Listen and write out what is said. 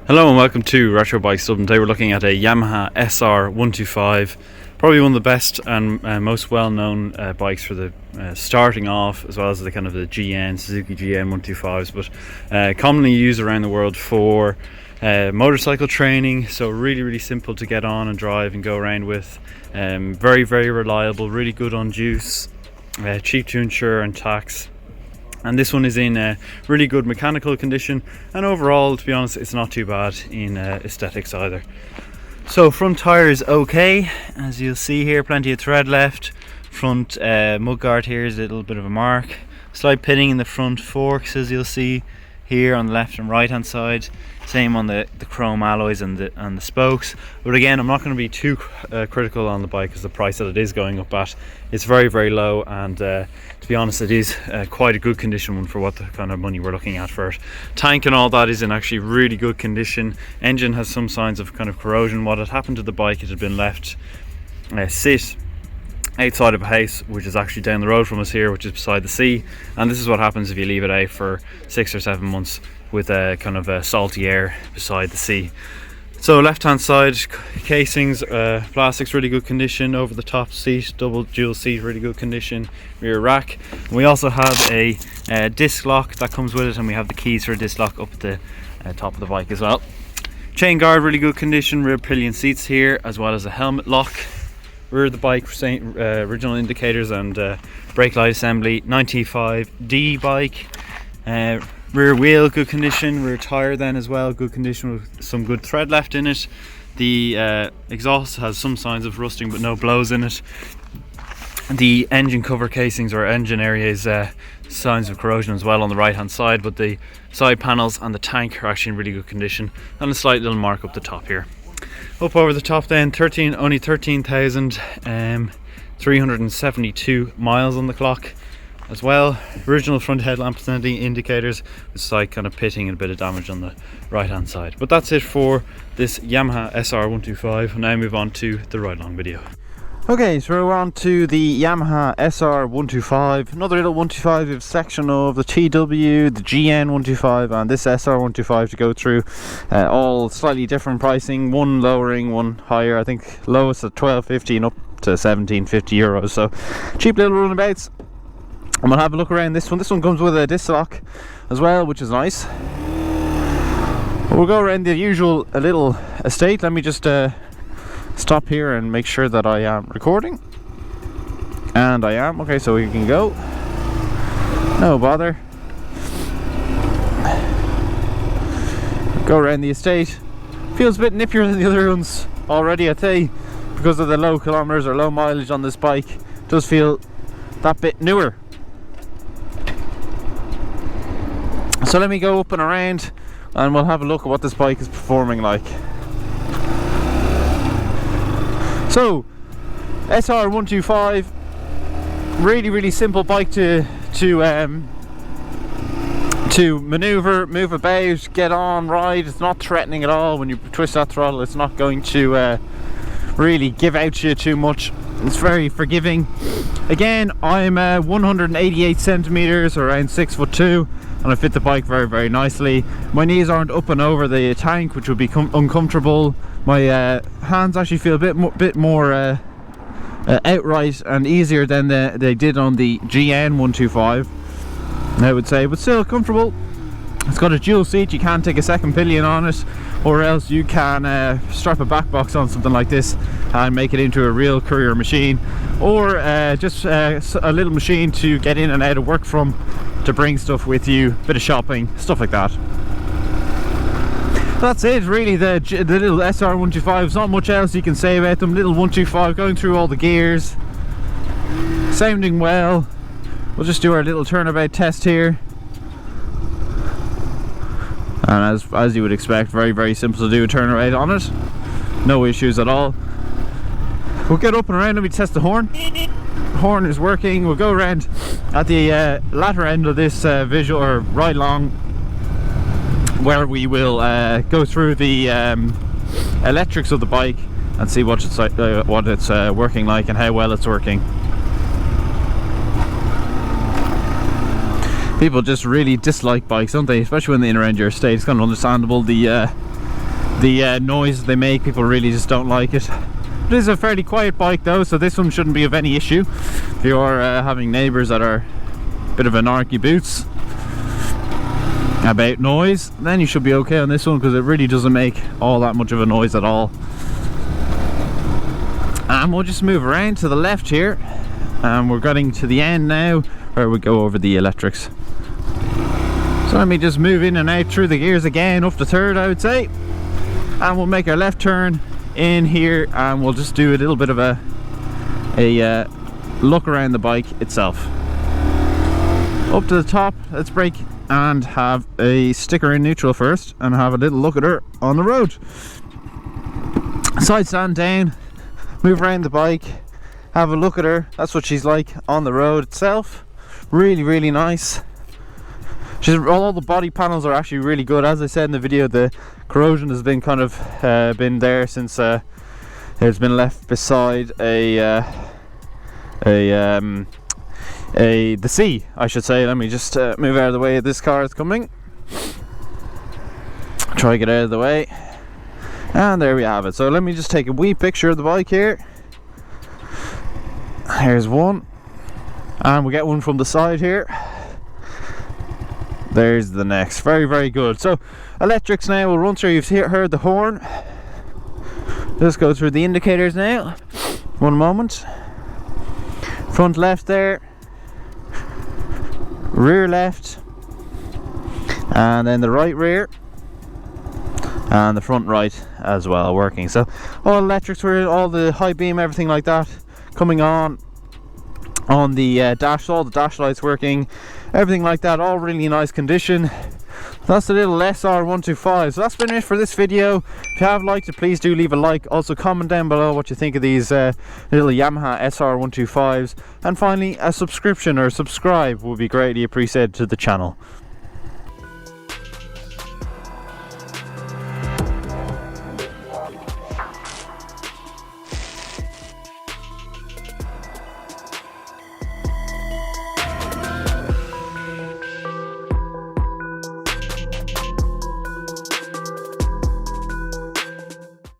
Hello and welcome to Retro Bikes Dublin. Today we're looking at a Yamaha SR125, probably one of the best and most well-known bikes for the starting off, as well as the kind of the Suzuki GN 125s, but commonly used around the world for motorcycle training. So really simple to get on and drive and go around with. Very reliable, really good on juice, cheap to insure and tax. And this one is in really good mechanical condition, and overall, to be honest, it's not too bad in aesthetics either. So front tyre is okay, as you'll see here, plenty of tread left. Front mudguard here is a little bit of a mark. Slight pitting in the front forks, as you'll see here on the left and right hand side. Same on the chrome alloys and the spokes. But again, I'm not going to be too critical on the bike, because the price that it is going up at, it's very low, and to be honest, it is quite a good condition one for what the kind of money we're looking at for it. Tank and all that is in actually really good condition. Engine has some signs of kind of corrosion. What had happened to the bike, it had been left sit outside of a house, which is actually down the road from us here, which is beside the sea, and this is what happens if you leave it out for 6 or 7 months with a kind of salty air beside the sea. So left hand side casings, plastics, really good condition. Over the top seat, double dual seat, really good condition. Rear rack, and we also have a disc lock that comes with it, and we have the keys for a disc lock up at the top of the bike as well. Chain guard, really good condition. Rear pillion seats here, as well as a helmet lock. Rear of the bike, original indicators and brake light assembly. 95D bike. Rear wheel, good condition. Rear tyre then as well, good condition with some good tread left in it. The exhaust has some signs of rusting but no blows in it. The engine cover casings or engine area is signs of corrosion as well on the right hand side, but the side panels and the tank are actually in really good condition, and a slight little mark up the top here. Up over the top then, only 13,372 miles on the clock as well. Original front headlamp sending indicators with slight kind of pitting and a bit of damage on the right hand side. But that's it for this Yamaha SR125. Now move on to the ride along video. Okay, so we're on to the Yamaha SR125, another little 125 section of the TW, the GN 125 and this SR125 to go through. All slightly different pricing, one lowering, one higher. I think lowest at €12.50 and up to €17.50, so cheap little runabouts. And we'll have a look around this one. This one comes with a disc lock as well, which is nice. We'll go around the usual little estate. Let me just stop here and make sure that I am recording, and I am. Okay, so we can go, no bother. Go around the estate. Feels a bit nippier than the other ones already, I'd say, because of the low kilometers or low mileage on this bike. It does feel that bit newer. So let me go up and around and we'll have a look at what this bike is performing like. So, SR125, really simple bike to maneuver, move about, get on, ride. It's not threatening at all. When you twist that throttle, it's not going to really give out to you too much. It's very forgiving. Again, I'm 188 centimeters, around 6'2", and I fit the bike very nicely. My knees aren't up and over the tank, which would be uncomfortable. My hands actually feel a bit more outright and easier than they did on the GN 125, I would say, but still comfortable. It's got a dual seat. You can take a second pillion on it, or else you can strap a back box on something like this and make it into a real courier machine, or just a little machine to get in and out of work from, to bring stuff with you, bit of shopping, stuff like that. That's it really, the little SR125. There's not much else you can say about them. Little 125, going through all the gears, sounding well. We'll just do our little turnabout test here, and as you would expect, very simple to do a turnabout on it, no issues at all. We'll get up and around. Let me test the horn. Horn is working. We'll go around at the latter end of this visual or ride along, where we will go through the electrics of the bike and see what it's working like and how well it's working. People just really dislike bikes, don't they? Especially when they're in around your estate. It's kind of understandable. The the noise they make. People really just don't like it. It is a fairly quiet bike though, so this one shouldn't be of any issue. If you're having neighbours that are a bit of anarchy boots about noise, then you should be okay on this one, because it really doesn't make all that much of a noise at all. And we'll just move around to the left here, and we're getting to the end now where we go over the electrics. So let me just move in and out through the gears again, up to third I would say, and we'll make our left turn in here, and we'll just do a little bit of a look around the bike itself. Up to the top, let's brake and have a sticker in neutral first, and have a little look at her on the road. Side stand down, move around the bike, have a look at her. That's what she's like on the road itself. Really nice. All the body panels are actually really good. As I said in the video, the corrosion has been kind of been there since it's been left beside the sea, I should say. Let me just move out of the way. This car is coming. Try to get out of the way, and there we have it. So let me just take a wee picture of the bike here. Here's one, and we get one from the side here. There's the next. Very good. So electrics now, we'll run through. You've heard the horn. Let's go through the indicators now. One moment. Front left there, rear left, and then the right rear, and the front right as well working. So all electrics were, all the high beam, everything like that coming on the dash, all the dash lights working, everything like that, all really nice condition. That's the little SR125. So that's been it for this video. If you have liked it, please do leave a like. Also comment down below what you think of these little Yamaha SR125s, and finally a subscription or subscribe would be greatly appreciated to the channel.